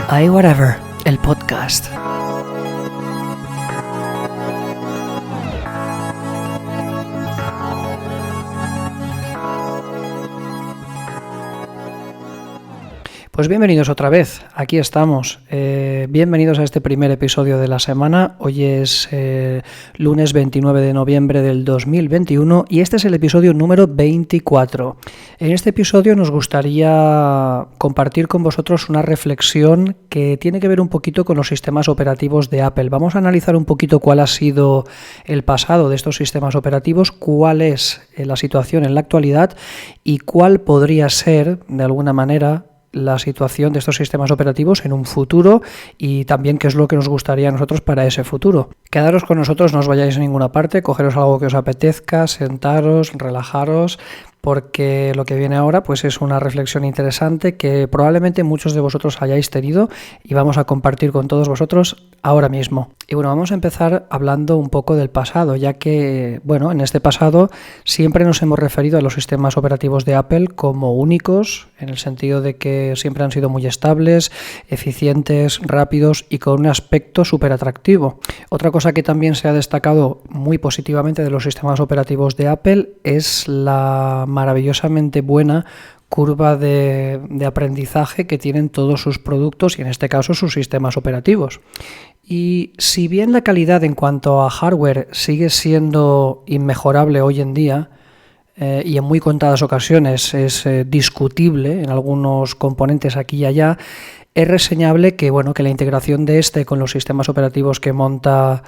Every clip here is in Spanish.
iWhatever, el podcast. Pues bienvenidos otra vez, aquí estamos. Bienvenidos a este primer episodio de la semana. Hoy es lunes 29 de noviembre del 2021 y este es el episodio número 24. En este episodio nos gustaría compartir con vosotros una reflexión que tiene que ver un poquito con los sistemas operativos de Apple. Vamos a analizar un poquito cuál ha sido el pasado de estos sistemas operativos, cuál es la situación en la actualidad y cuál podría ser, de alguna manera, la situación de estos sistemas operativos en un futuro y también qué es lo que nos gustaría a nosotros para ese futuro. Quedaros con nosotros, no os vayáis a ninguna parte, cogeros algo que os apetezca, sentaros, relajaros, porque lo que viene ahora pues es una reflexión interesante que probablemente muchos de vosotros hayáis tenido y vamos a compartir con todos vosotros ahora mismo. Y bueno, vamos a empezar hablando un poco del pasado, ya que, bueno, en este pasado siempre nos hemos referido a los sistemas operativos de Apple como únicos, en el sentido de que siempre han sido muy estables, eficientes, rápidos y con un aspecto súper atractivo. Otra cosa que también se ha destacado muy positivamente de los sistemas operativos de Apple es la maravillosamente buena curva de aprendizaje que tienen todos sus productos y en este caso sus sistemas operativos. Y si bien la calidad en cuanto a hardware sigue siendo inmejorable hoy en día, y en muy contadas ocasiones es discutible en algunos componentes aquí y allá, es reseñable que, bueno, que la integración de este con los sistemas operativos que monta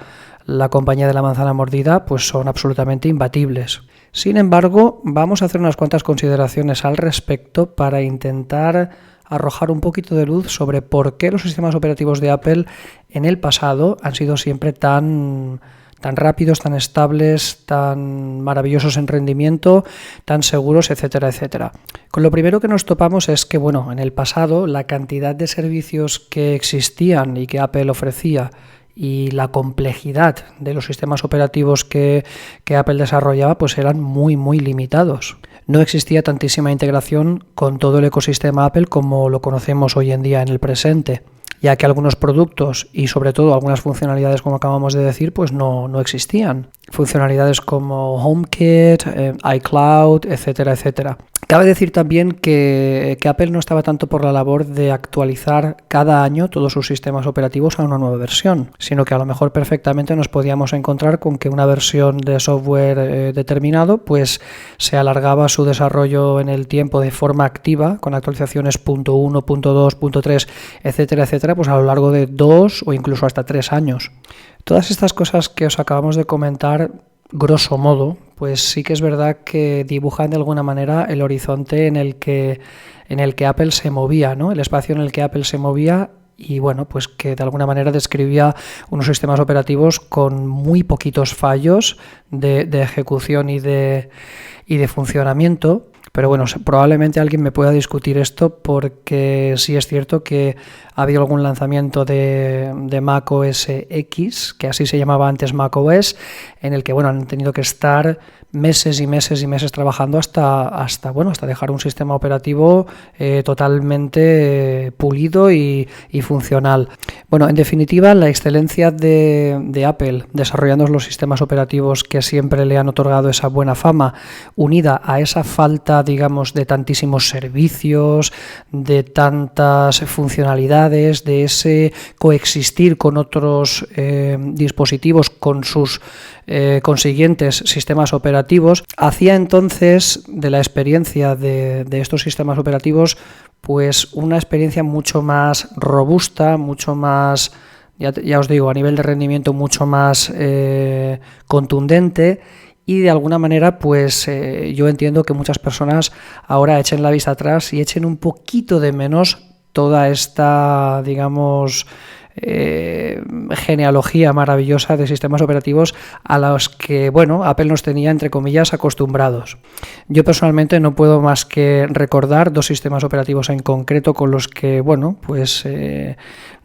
la compañía de la manzana mordida pues son absolutamente imbatibles. Sin embargo, vamos a hacer unas cuantas consideraciones al respecto para intentar arrojar un poquito de luz sobre por qué los sistemas operativos de Apple en el pasado han sido siempre tan rápidos, tan estables, tan maravillosos en rendimiento, tan seguros, etcétera, etcétera. Con lo primero que nos topamos es que, bueno, en el pasado la cantidad de servicios que existían y que Apple ofrecía y la complejidad de los sistemas operativos que Apple desarrollaba pues eran muy, muy limitados. No existía tantísima integración con todo el ecosistema Apple como lo conocemos hoy en día en el presente, ya que algunos productos y sobre todo algunas funcionalidades, como acabamos de decir, pues no existían. Funcionalidades como HomeKit, iCloud, etcétera, etcétera. Cabe decir también que Apple no estaba tanto por la labor de actualizar cada año todos sus sistemas operativos a una nueva versión, sino que a lo mejor perfectamente nos podíamos encontrar con que una versión de software determinado pues se alargaba su desarrollo en el tiempo de forma activa, con actualizaciones .1, .2, .3, etcétera, etcétera, pues a lo largo de 2 o incluso hasta 3 años. Todas estas cosas que os acabamos de comentar, grosso modo, pues sí que es verdad que dibujan de alguna manera el horizonte en el que Apple se movía, ¿no? El espacio en el que Apple se movía y bueno, pues que de alguna manera describía unos sistemas operativos con muy poquitos fallos de ejecución y de funcionamiento. Pero bueno, probablemente alguien me pueda discutir esto porque sí es cierto que ha habido algún lanzamiento de Mac OS X, que así se llamaba antes Mac OS, en el que bueno, han tenido que estar meses y meses y meses trabajando hasta dejar un sistema operativo totalmente pulido y funcional. Bueno, en definitiva, la excelencia de Apple desarrollando los sistemas operativos que siempre le han otorgado esa buena fama, unida a esa falta, digamos, de tantísimos servicios, de tantas funcionalidades, de ese coexistir con otros dispositivos, con sus consiguientes sistemas operativos, hacía entonces de la experiencia de estos sistemas operativos pues una experiencia mucho más robusta, mucho más, ya os digo, a nivel de rendimiento mucho más contundente. Y de alguna manera, pues yo entiendo que muchas personas ahora echen la vista atrás y echen un poquito de menos toda esta, digamos, genealogía maravillosa de sistemas operativos a los que, bueno, Apple nos tenía, entre comillas, acostumbrados. Yo personalmente no puedo más que recordar dos sistemas operativos en concreto con los que, bueno, pues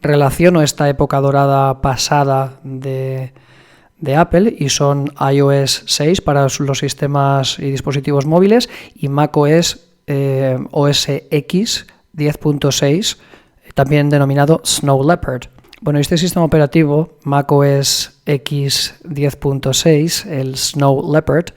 relaciono esta época dorada pasada de Apple, y son iOS 6 para los sistemas y dispositivos móviles y macOS OS X 10.6, también denominado Snow Leopard. Bueno, este sistema operativo, macOS X 10.6, el Snow Leopard,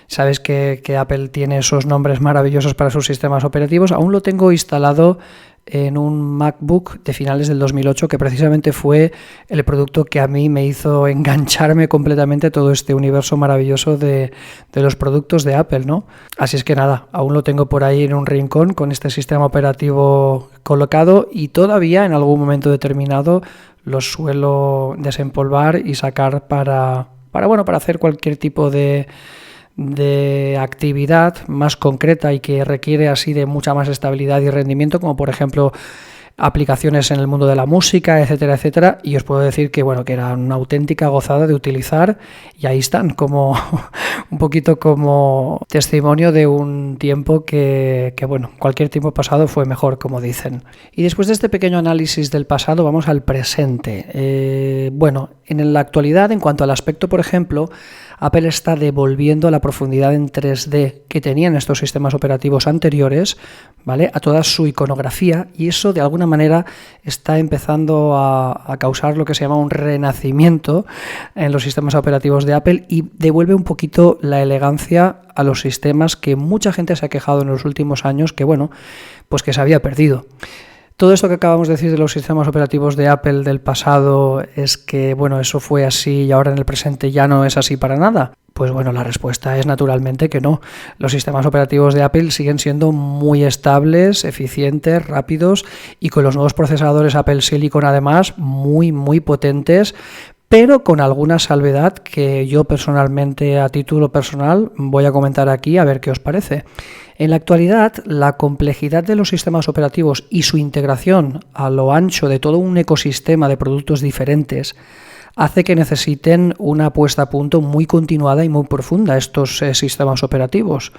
sabes que Apple tiene esos nombres maravillosos para sus sistemas operativos. Aún lo tengo instalado en un MacBook de finales del 2008, que precisamente fue el producto que a mí me hizo engancharme completamente a todo este universo maravilloso de los productos de Apple, ¿no? Así es que nada, aún lo tengo por ahí en un rincón con este sistema operativo colocado y todavía en algún momento determinado lo suelo desempolvar y sacar para hacer cualquier tipo de actividad más concreta y que requiere así de mucha más estabilidad y rendimiento, como por ejemplo aplicaciones en el mundo de la música, etcétera, etcétera, y os puedo decir que bueno, que era una auténtica gozada de utilizar, y ahí están, como un poquito como testimonio de un tiempo que bueno, cualquier tiempo pasado fue mejor, como dicen. Y después de este pequeño análisis del pasado, vamos al presente. Bueno, en la actualidad, en cuanto al aspecto, por ejemplo, Apple está devolviendo la profundidad en 3D que tenían estos sistemas operativos anteriores, ¿vale?, a toda su iconografía, y eso de alguna manera está empezando a causar lo que se llama un renacimiento en los sistemas operativos de Apple y devuelve un poquito la elegancia a los sistemas que mucha gente se ha quejado en los últimos años que, bueno, pues que se había perdido. Todo esto que acabamos de decir de los sistemas operativos de Apple del pasado es que, bueno, eso fue así y ahora en el presente ya no es así para nada. Pues bueno, la respuesta es naturalmente que no. Los sistemas operativos de Apple siguen siendo muy estables, eficientes, rápidos y con los nuevos procesadores Apple Silicon además muy, muy potentes, pero con alguna salvedad que yo personalmente, a título personal, voy a comentar aquí a ver qué os parece. En la actualidad, la complejidad de los sistemas operativos y su integración a lo ancho de todo un ecosistema de productos diferentes hace que necesiten una puesta a punto muy continuada y muy profunda estos sistemas operativos.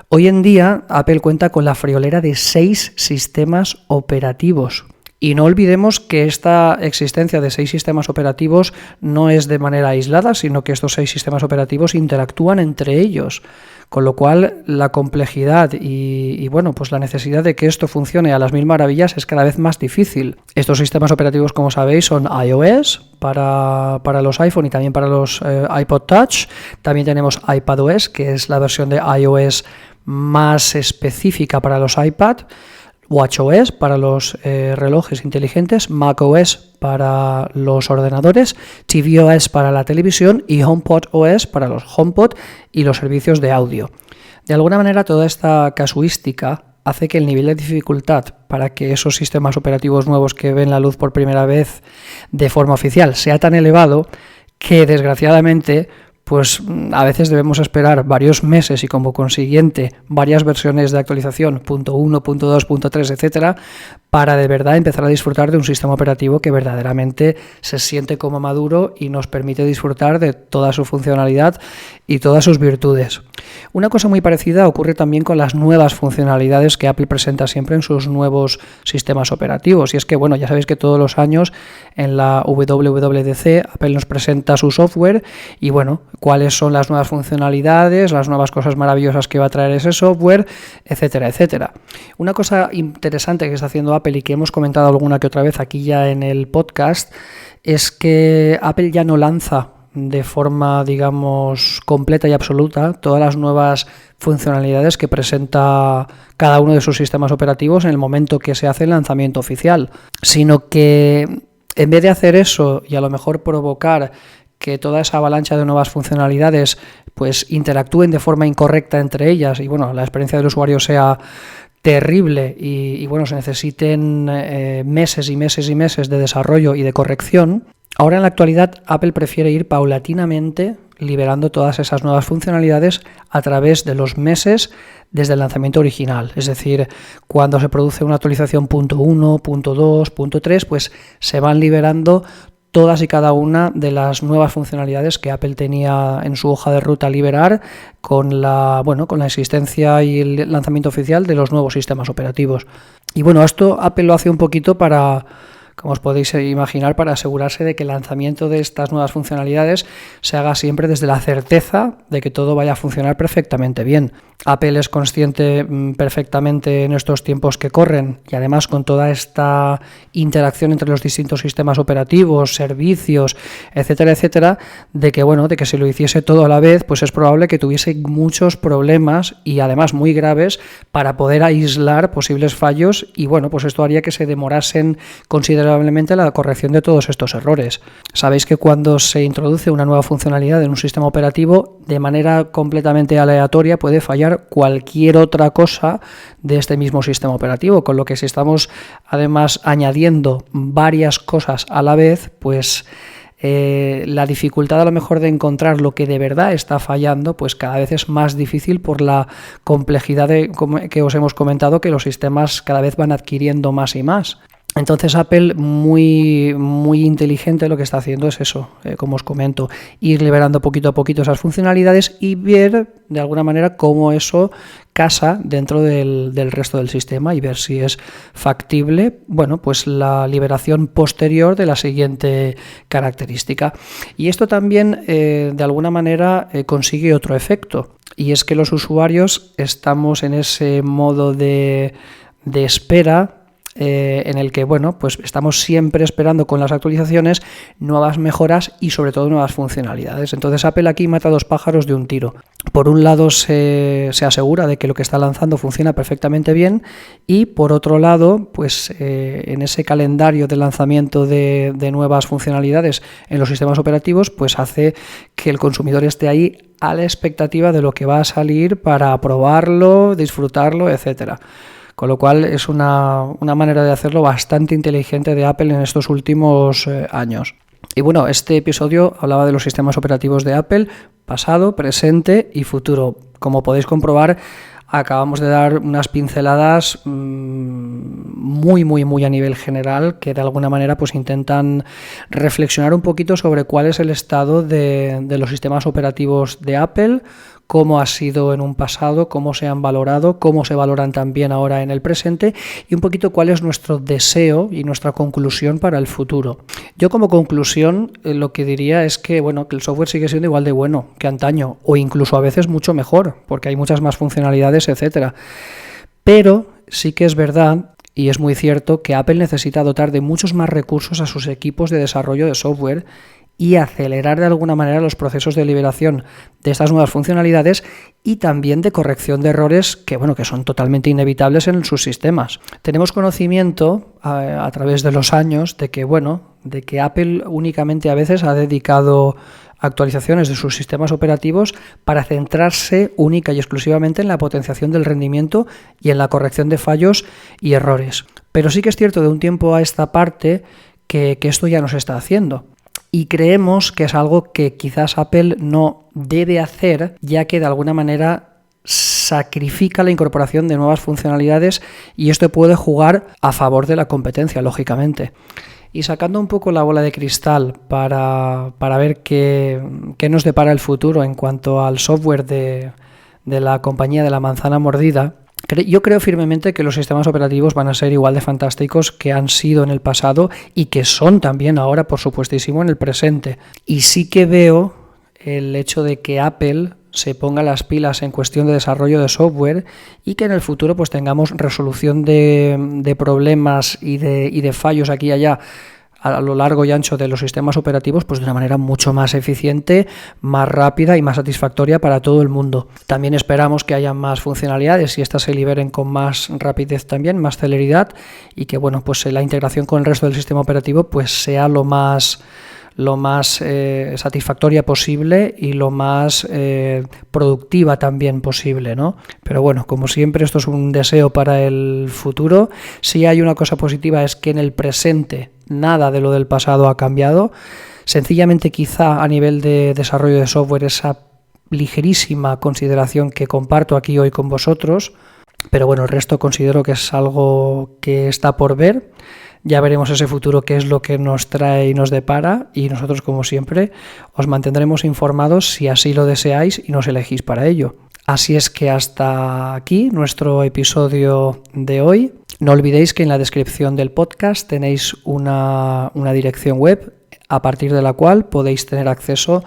Hoy en día, Apple cuenta con la friolera de 6 sistemas operativos. Y no olvidemos que esta existencia de 6 sistemas operativos no es de manera aislada, sino que estos 6 sistemas operativos interactúan entre ellos, con lo cual la complejidad y bueno, pues la necesidad de que esto funcione a las mil maravillas es cada vez más difícil. Estos sistemas operativos, como sabéis, son iOS para los iPhone y también para los iPod Touch. También tenemos iPadOS, que es la versión de iOS más específica para los iPad. WatchOS para los relojes inteligentes, macOS para los ordenadores, tvOS para la televisión y HomePodOS para los HomePod y los servicios de audio. De alguna manera, toda esta casuística hace que el nivel de dificultad para que esos sistemas operativos nuevos que ven la luz por primera vez de forma oficial sea tan elevado que, desgraciadamente, pues a veces debemos esperar varios meses y como consiguiente varias versiones de actualización, .1, .2, .3, etcétera, para de verdad empezar a disfrutar de un sistema operativo que verdaderamente se siente como maduro y nos permite disfrutar de toda su funcionalidad y todas sus virtudes. Una cosa muy parecida ocurre también con las nuevas funcionalidades que Apple presenta siempre en sus nuevos sistemas operativos. Y es que, bueno, ya sabéis que todos los años en la WWDC Apple nos presenta su software y, bueno, cuáles son las nuevas funcionalidades, las nuevas cosas maravillosas que va a traer ese software, etcétera, etcétera. Una cosa interesante que está haciendo Apple y que hemos comentado alguna que otra vez aquí ya en el podcast es que Apple ya no lanza de forma, digamos, completa y absoluta todas las nuevas funcionalidades que presenta cada uno de sus sistemas operativos en el momento que se hace el lanzamiento oficial, sino que en vez de hacer eso y a lo mejor provocar que toda esa avalancha de nuevas funcionalidades pues interactúen de forma incorrecta entre ellas y bueno, la experiencia del usuario sea terrible y bueno, se necesiten meses y meses y meses de desarrollo y de corrección. Ahora en la actualidad Apple prefiere ir paulatinamente liberando todas esas nuevas funcionalidades a través de los meses desde el lanzamiento original. Es decir, cuando se produce una actualización .1, .2, .3, pues se van liberando todas y cada una de las nuevas funcionalidades que Apple tenía en su hoja de ruta a liberar con la existencia y el lanzamiento oficial de los nuevos sistemas operativos. Y bueno, esto Apple lo hace un poquito para como os podéis imaginar, para asegurarse de que el lanzamiento de estas nuevas funcionalidades se haga siempre desde la certeza de que todo vaya a funcionar perfectamente bien. Apple es consciente perfectamente en estos tiempos que corren, y además con toda esta interacción entre los distintos sistemas operativos, servicios, etcétera, etcétera, de que si lo hiciese todo a la vez, pues es probable que tuviese muchos problemas y además muy graves para poder aislar posibles fallos, y pues esto haría que se demorasen considerablemente la corrección de todos estos errores. Sabéis que cuando se introduce una nueva funcionalidad en un sistema operativo, de manera completamente aleatoria puede fallar cualquier otra cosa de este mismo sistema operativo, con lo que si estamos además añadiendo varias cosas a la vez, pues la dificultad a lo mejor de encontrar lo que de verdad está fallando, pues cada vez es más difícil por la complejidad que os hemos comentado, que los sistemas cada vez van adquiriendo más y más. Entonces Apple, muy inteligente, lo que está haciendo es eso, como os comento, ir liberando poquito a poquito esas funcionalidades y ver de alguna manera cómo eso casa dentro del resto del sistema, y ver si es factible, pues la liberación posterior de la siguiente característica. Y esto también de alguna manera consigue otro efecto, y es que los usuarios estamos en ese modo de espera, en el que pues estamos siempre esperando con las actualizaciones nuevas mejoras y sobre todo nuevas funcionalidades. Entonces Apple aquí mata dos pájaros de un tiro. Por un lado se asegura de que lo que está lanzando funciona perfectamente bien, y por otro lado pues en ese calendario de lanzamiento de nuevas funcionalidades en los sistemas operativos, pues hace que el consumidor esté ahí a la expectativa de lo que va a salir para probarlo, disfrutarlo, etcétera. Con lo cual es una manera de hacerlo bastante inteligente de Apple en estos últimos años. Y este episodio hablaba de los sistemas operativos de Apple, pasado, presente y futuro. Como podéis comprobar, acabamos de dar unas pinceladas muy a nivel general, que de alguna manera pues intentan reflexionar un poquito sobre cuál es el estado de los sistemas operativos de Apple, cómo ha sido en un pasado, cómo se han valorado, cómo se valoran también ahora en el presente, y un poquito cuál es nuestro deseo y nuestra conclusión para el futuro. Yo como conclusión lo que diría es que que el software sigue siendo igual de bueno que antaño, o incluso a veces mucho mejor, porque hay muchas más funcionalidades, etcétera. Pero sí que es verdad, y es muy cierto, que Apple necesita dotar de muchos más recursos a sus equipos de desarrollo de software y acelerar de alguna manera los procesos de liberación de estas nuevas funcionalidades, y también de corrección de errores que son totalmente inevitables en sus sistemas. Tenemos conocimiento a través de los años de que Apple únicamente a veces ha dedicado actualizaciones de sus sistemas operativos para centrarse única y exclusivamente en la potenciación del rendimiento y en la corrección de fallos y errores. Pero sí que es cierto de un tiempo a esta parte que esto ya no se está haciendo. Y creemos que es algo que quizás Apple no debe hacer, ya que de alguna manera sacrifica la incorporación de nuevas funcionalidades, y esto puede jugar a favor de la competencia, lógicamente. Y sacando un poco la bola de cristal para ver qué nos depara el futuro en cuanto al software de la compañía de la manzana mordida, yo creo firmemente que los sistemas operativos van a ser igual de fantásticos que han sido en el pasado, y que son también ahora, por supuestísimo, en el presente. Y sí que veo el hecho de que Apple se ponga las pilas en cuestión de desarrollo de software, y que en el futuro pues tengamos resolución de problemas y de fallos aquí y allá a lo largo y ancho de los sistemas operativos, pues de una manera mucho más eficiente, más rápida y más satisfactoria para todo el mundo. También esperamos que haya más funcionalidades y estas se liberen con más rapidez también, más celeridad, y que pues la integración con el resto del sistema operativo pues sea lo más satisfactoria posible y lo más productiva también posible, ¿no? Pero como siempre, esto es un deseo para el futuro. Si hay una cosa positiva, es que en el presente nada de lo del pasado ha cambiado. Sencillamente, quizá a nivel de desarrollo de software, esa ligerísima consideración que comparto aquí hoy con vosotros, pero el resto considero que es algo que está por ver. Ya veremos ese futuro qué es lo que nos trae y nos depara, y nosotros, como siempre, os mantendremos informados si así lo deseáis y nos elegís para ello. Así es que hasta aquí nuestro episodio de hoy. No olvidéis que en la descripción del podcast tenéis una dirección web a partir de la cual podéis tener acceso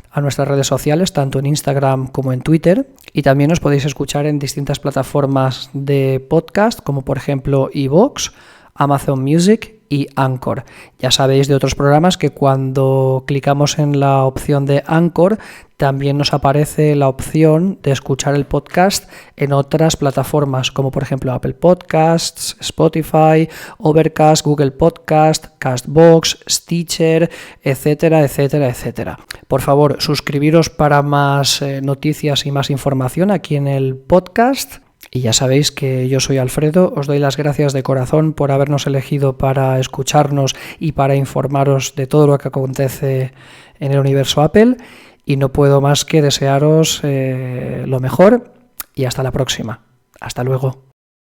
a nuestras redes sociales, tanto en Instagram como en Twitter, y también os podéis escuchar en distintas plataformas de podcast, como por ejemplo iVoox, Amazon Music y Anchor. Ya sabéis de otros programas que cuando clicamos en la opción de Anchor también nos aparece la opción de escuchar el podcast en otras plataformas, como por ejemplo Apple Podcasts, Spotify, Overcast, Google Podcast, Castbox, Stitcher, etcétera, etcétera, etcétera. Por favor, suscribiros para más noticias y más información aquí en el podcast. Y ya sabéis que yo soy Alfredo, os doy las gracias de corazón por habernos elegido para escucharnos y para informaros de todo lo que acontece en el universo Apple, y no puedo más que desearos lo mejor y hasta la próxima. Hasta luego.